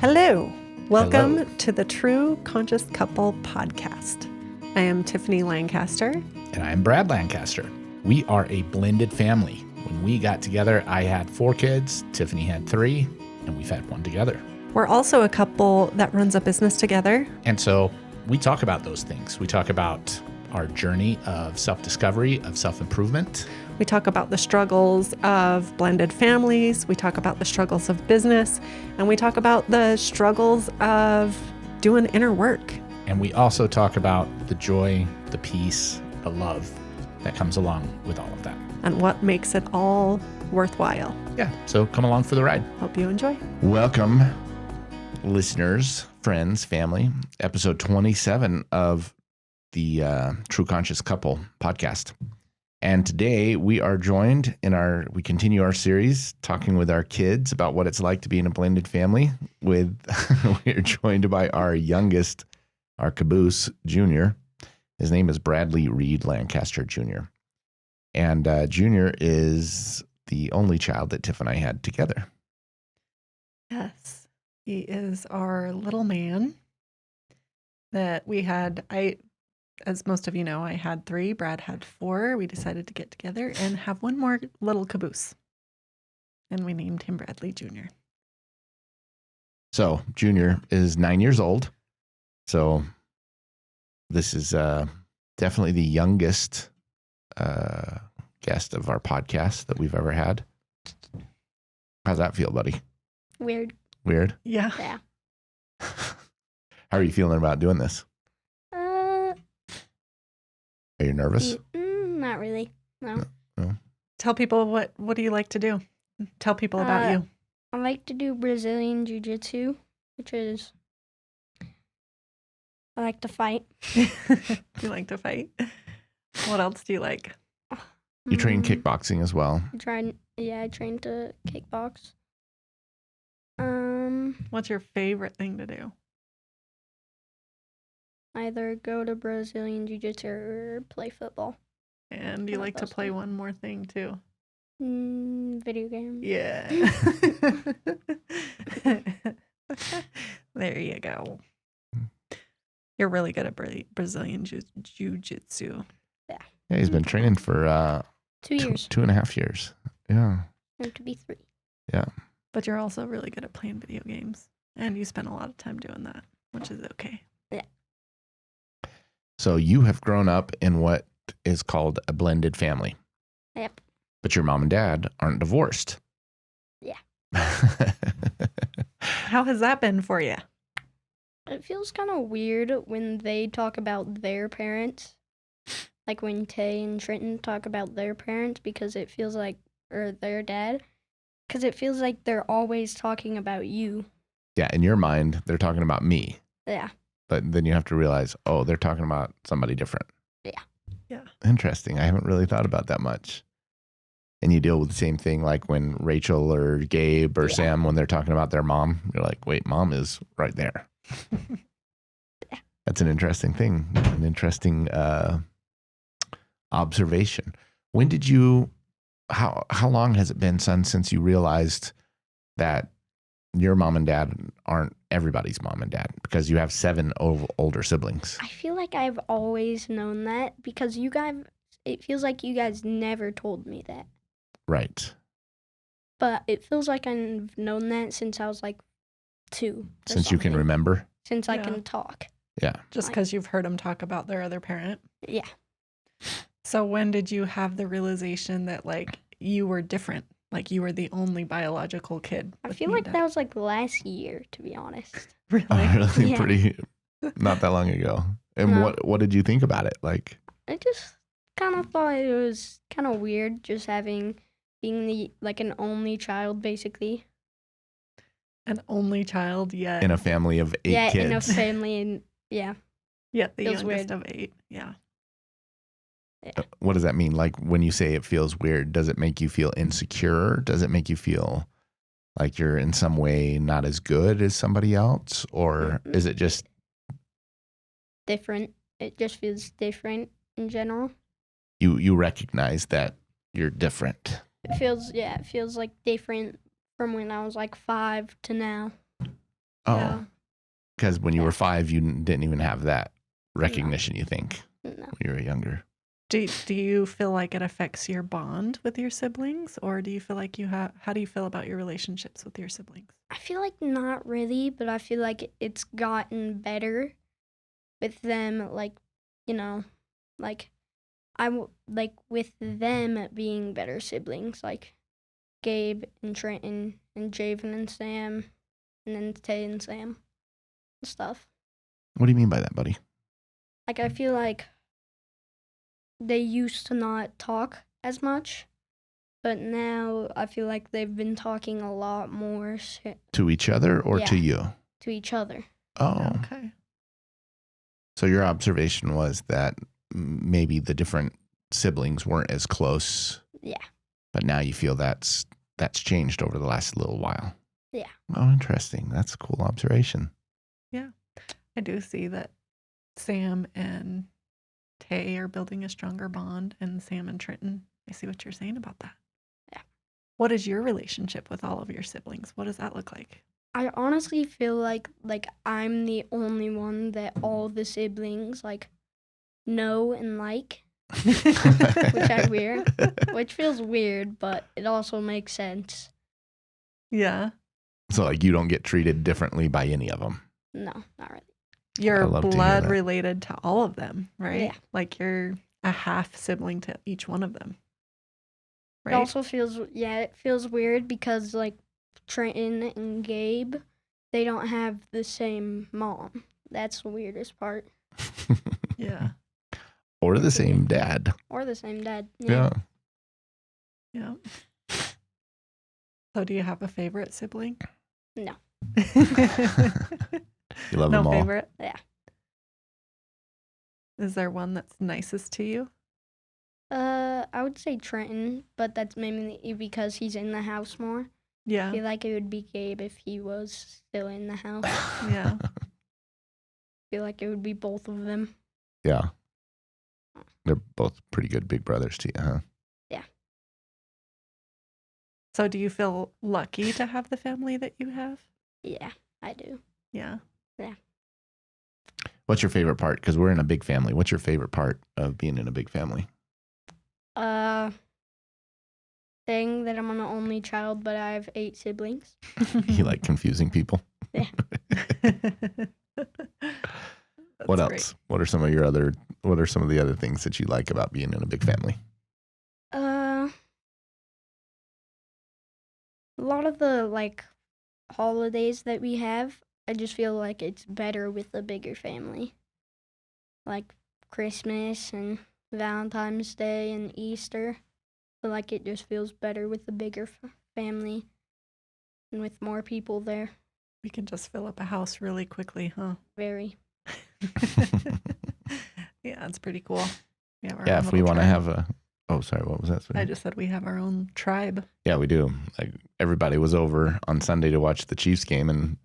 Hello. Welcome Hello. to the True Conscious Couple podcast. I am Tiffany Lancaster. And I'm Brad Lancaster. We are a blended family. When we got together, I had 4 kids, Tiffany had 3, and we've had 1 together. We're also a couple that runs a business together. And so we talk about those things. We talk about our journey of self-discovery, of self-improvement. We talk about the struggles of blended families. We talk about the struggles of business. And we talk about the struggles of doing inner work. And we also talk about the joy, the peace, the love that comes along with all of that. And what makes it all worthwhile. Yeah, so come along for the ride. Hope you enjoy. Welcome, listeners, friends, family, episode 27 of the True Conscious Couple podcast. And today we are joined we continue our series talking with our kids about what it's like to be in a blended family we're joined by our youngest, our caboose, Junior. His name is Bradley Reed Lancaster Junior. And Junior is the only child that Tiff and I had together. Yes, he is our little man that we had. As most of you know, I had 3, Brad had 4. We decided to get together and have one more little caboose. And we named him Bradley Jr. So Junior is 9 years old. So this is definitely the youngest guest of our podcast that we've ever had. How's that feel, buddy? Weird. Weird? Yeah. Yeah. How are you feeling about doing this? Are you nervous? Not really. No. Tell people what do you like to do? Tell people about you. I like to do Brazilian Jiu Jitsu, which is I like to fight. You like to fight? What else do you like? You train kickboxing as well. I train to kickbox. What's your favorite thing to do? Either go to Brazilian Jiu Jitsu or play football. And you like to play one more thing too? Video games. Yeah. There you go. You're really good at Brazilian Jiu Jitsu. Yeah. Yeah, he's been training for 2 years. 2.5 years. Yeah. Soon to be 3. Yeah. But you're also really good at playing video games. And you spend a lot of time doing that, which is okay. Yeah. So you have grown up in what is called a blended family. Yep. But your mom and dad aren't divorced. Yeah. How has that been for you? It feels kind of weird when they talk about their parents. Like when Tay and Trenton talk about their parents because it feels like, or their dad, because it feels like they're always talking about you. Yeah, in your mind, they're talking about me. Yeah. But then you have to realize, oh, they're talking about somebody different. Yeah. Yeah. Interesting. I haven't really thought about that much. And you deal with the same thing like when Rachel or Gabe or Sam, when they're talking about their mom, you're like, wait, mom is right there. Yeah. That's an interesting thing, an interesting observation. When did you, how long has it been, son, since you realized that your mom and dad aren't everybody's mom and dad because you have 7 older siblings? I feel like I've always known that because it feels like you guys never told me that. Right. But it feels like I've known that since I was like 2. Since you can remember? Since I can talk. Yeah. Just because you've heard them talk about their other parent? Yeah. So when did you have the realization that like you were different? Like you were the only biological kid? I feel like that was like last year, to be honest. Really? Really Yeah. pretty, not that long ago. And No. what did you think about it? Like, I just kind of thought it was kind of weird just being an only child, basically. An only child yet. in a family of 8 kids. Yeah, in a family, and yeah. Yet the feels youngest weird. of 8. Yeah. What does that mean? Like when you say it feels weird, does it make you feel insecure? Does it make you feel like you're in some way not as good as somebody else? Or is it just Different. It just feels different in general. you recognize that you're different? It feels like different from when I was like 5 to now. Oh, Yeah. because when you Yeah. were 5, you didn't even have that recognition, you think, No. when you were younger. Do you feel like it affects your bond with your siblings, or do you feel like how do you feel about your relationships with your siblings? I feel like not really, but I feel like it's gotten better with them, like, you know, like like with them being better siblings, like Gabe and Trenton and Javen and Sam, and then Tay and Sam and stuff. What do you mean by that, buddy? Like I feel like they used to not talk as much, but now I feel like they've been talking a lot more To each other or to Yeah. you? to each other. Oh, Okay. so your observation was that maybe the different siblings weren't as close, Yeah. but now you feel that's changed over the last little while. Yeah. Oh, interesting. That's a cool observation. I do see that Sam and Tay are building a stronger bond, and Sam and Trenton. I see what you're saying about that. Yeah. What is your relationship with all of your siblings? What does that look like? I honestly feel like I'm the only one that all the siblings like know and like, which feels weird, but it also makes sense. Yeah. So like you don't get treated differently by any of them. No, not really. You're love to hear blood that. related to all of them, right? Yeah. Like you're a half sibling to each one of them. It Right? also it feels weird because like Trenton and Gabe, they don't have the same mom. That's the weirdest part. Yeah. Or the same dad. Or the same dad. Yeah. Yeah. So do you have a favorite sibling? No. You love No them all. favorite? Yeah. Is there one that's nicest to you? I would say Trenton, but that's mainly because he's in the house more. I Yeah. feel like it would be Gabe if he was still in the house. Yeah. I feel like it would be both of them. Yeah. They're both pretty good big brothers to you, huh? So do you feel lucky to have the family that you have? Yeah, I do. Yeah. What's your favorite part? Because we're in a big family. What's your favorite part of being in a big family? Saying that I'm an only child, but I have 8 siblings. You like confusing people? Yeah. What else? Great. What are some of the other things that you like about being in a big family? A lot of the like holidays that we have, I just feel like it's better with a bigger family. Like Christmas and Valentine's Day and Easter. I feel like it just feels better with a bigger family and with more people there. We can just fill up a house really quickly, huh? Very. Yeah, it's pretty cool. We have our Yeah, own if we little want to tribe. have a. Oh, sorry. What was that? I just said we have our own tribe. Yeah, we do. Like everybody was over on Sunday to watch the Chiefs game, and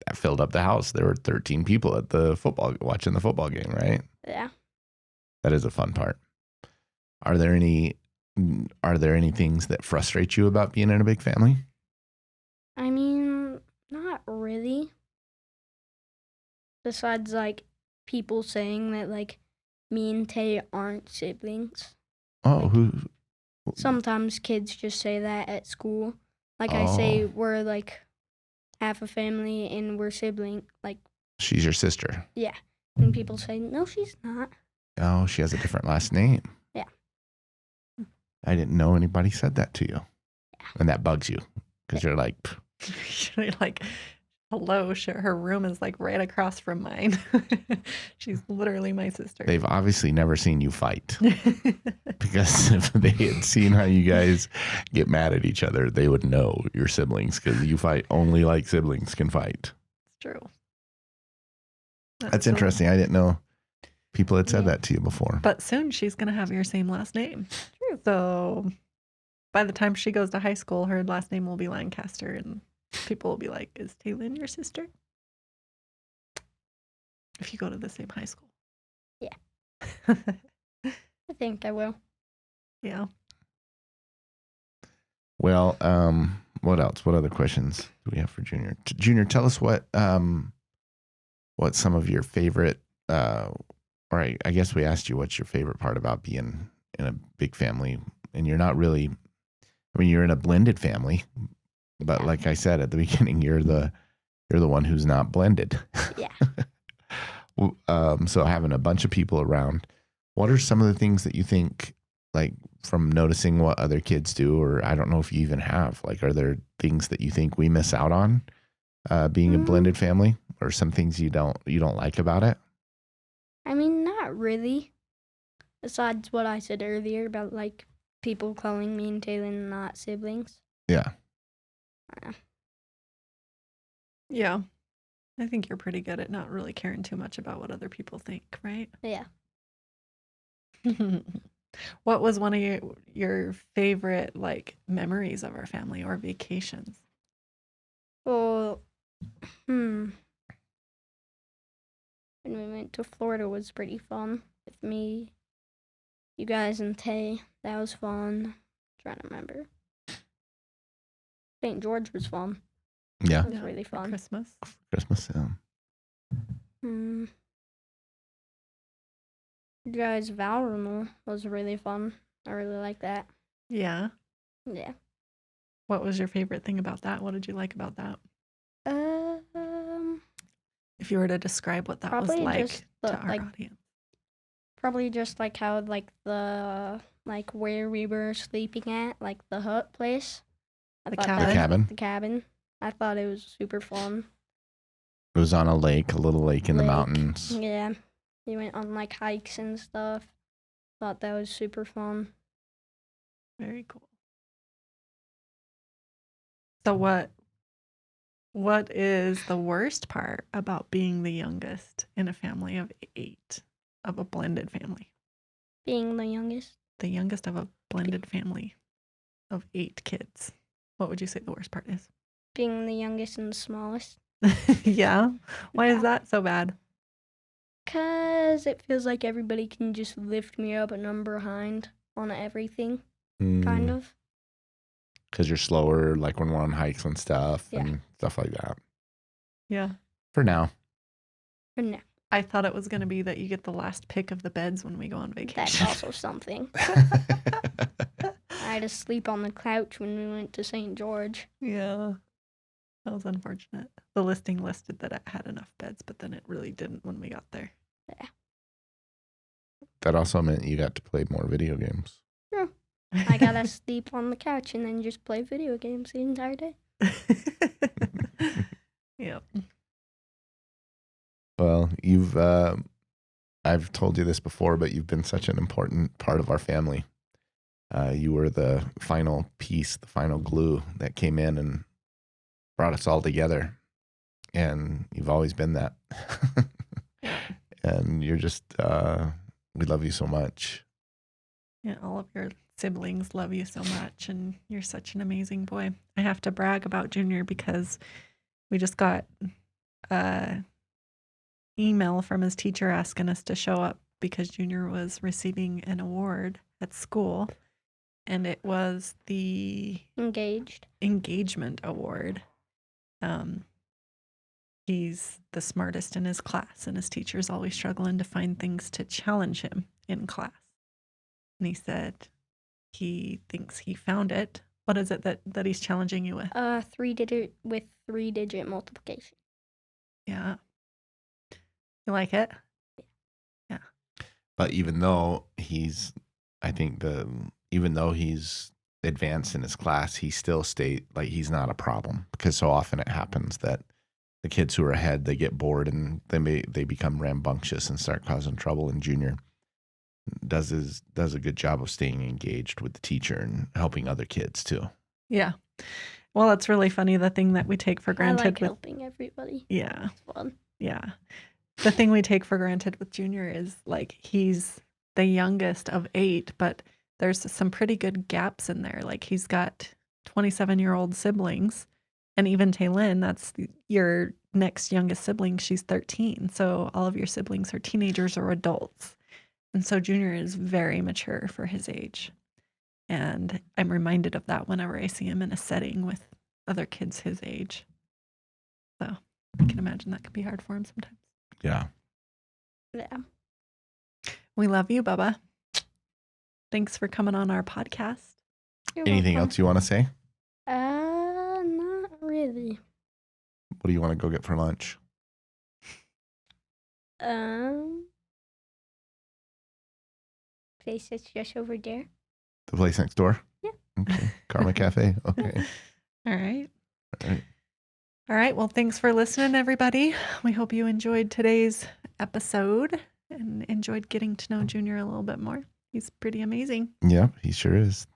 that filled up the house. There were 13 people at the watching the football game. Right. Yeah. That is a fun part. Are there any things that frustrate you about being in a big family? I mean, not really. Besides, like, people saying that, like, me and Tay aren't siblings. Oh, Like- who? Sometimes kids just say that at school. Like, I say we're, like, half a family and we're sibling. Like, She's your sister. and people say, no, she's not. Oh, she has a different last name. Yeah. I didn't know anybody said that to you. Yeah. And that bugs you because you're like, You're like, hello, her room is like right across from mine. She's literally my sister. they've obviously never seen you fight. Because if they had seen how you guys get mad at each other, they would know you're siblings because you fight only like siblings can fight. It's true. That's cool. interesting. I didn't know people had said Yeah. that to you before. But soon she's going to have your same last name. True. So by the time she goes to high school, her last name will be Lancaster, and people will be like, is Taylin your sister? If you go to the same high school. Yeah. I think I will. Yeah. Well, What else? What other questions do we have for Junior? Junior, tell us what some of your favorite, or I guess we asked you what's your favorite part about being in a big family, and you're not really. I mean, you're in a blended family, but like I said at the beginning, you're the one who's not blended. Yeah. So having a bunch of people around, what are some of the things that you think, like from noticing what other kids do, or I don't know if you even have, like, are there things that you think we miss out on being a blended family, or some things you don't like about it? I mean, not really. Besides what I said earlier about like people calling me and Taylor not siblings. Yeah. Yeah. I think you're pretty good at not really caring too much about what other people think, right? Yeah. What was one of your favorite like memories of our family or vacations? Well, when we went to Florida was pretty fun with me, you guys, and Tay. That was fun. Trying to remember. St. George was fun. Yeah. It was really for fun. Christmas. Christmas. Yeah. You guys' vow renewal was really fun. I really like that. Yeah. Yeah. What was your favorite thing about that? What did you like about that? If you were to describe what that was probably like just to our audience. Probably just like how like where we were sleeping at, like the hut place. The cabin. The cabin. I thought it was super fun. It was on a little lake in the mountains. Yeah. We went on like hikes and stuff. Thought that was super fun. Very cool. So what is the worst part about being the youngest in a family of 8, of a blended family? Being the youngest? The youngest of a blended family of 8 kids. What would you say the worst part is? Being the youngest and the smallest. Yeah? Why is that so bad? 'Cause it feels like everybody can just lift me up and I'm behind on everything, kind of. Because you're slower, like when we're on hikes and stuff, Yeah. and stuff like that. Yeah. For now. For now. I thought it was going to be that you get the last pick of the beds when we go on That's vacation. also something. I had to sleep on the couch when we went to St. George. Yeah. That was unfortunate. The listing listed that it had enough beds, but then it really didn't when we got there. Yeah. That also meant you got to play more video games. Yeah. I gotta sleep on the couch and then just play video games the entire day. Yep. Well, I've told you this before, but you've been such an important part of our family. You were the final piece, the final glue that came in and brought us all together. And you've always been that. And you're just, we love you so much. Yeah, all of your siblings love you so much, and you're such an amazing boy. I have to brag about Junior because we just got an email from his teacher asking us to show up because Junior was receiving an award at school, and it was the engagement award. He's the smartest in his class, and his teacher's always struggling to find things to challenge him in class. And he said he thinks he found it. What is it that he's challenging you with? 3-digit multiplication. Yeah. You like it? Yeah. But even though he's advanced in his class, he still he's not a problem, because so often it happens that the kids who are ahead, they get bored and they become rambunctious and start causing trouble. And Junior does a good job of staying engaged with the teacher and helping other kids too. Yeah. Well, it's really funny, the thing that we take for granted. I like helping everybody. Yeah. It's fun. Yeah. The thing we take for granted with Junior is like he's the youngest of 8, but there's some pretty good gaps in there. Like he's got 27-year-old siblings, and even Taylin, that's your next youngest sibling, she's 13. So all of your siblings are teenagers or adults. And so Junior is very mature for his age. And I'm reminded of that whenever I see him in a setting with other kids his age. So I can imagine that could be hard for him sometimes. Yeah. Yeah. We love you, Bubba. Thanks for coming on our podcast. You're Anything welcome. else you want to say? Not really. What do you want to go get for lunch? Place that's just over there. The place next door? Yeah. Okay. Karma Cafe. Okay. All right. All right. All right. Well, thanks for listening, everybody. We hope you enjoyed today's episode and enjoyed getting to know Junior a little bit more. He's pretty amazing. Yeah, he sure is.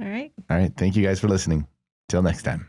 All right. All right. Thank you guys for listening. Till next time.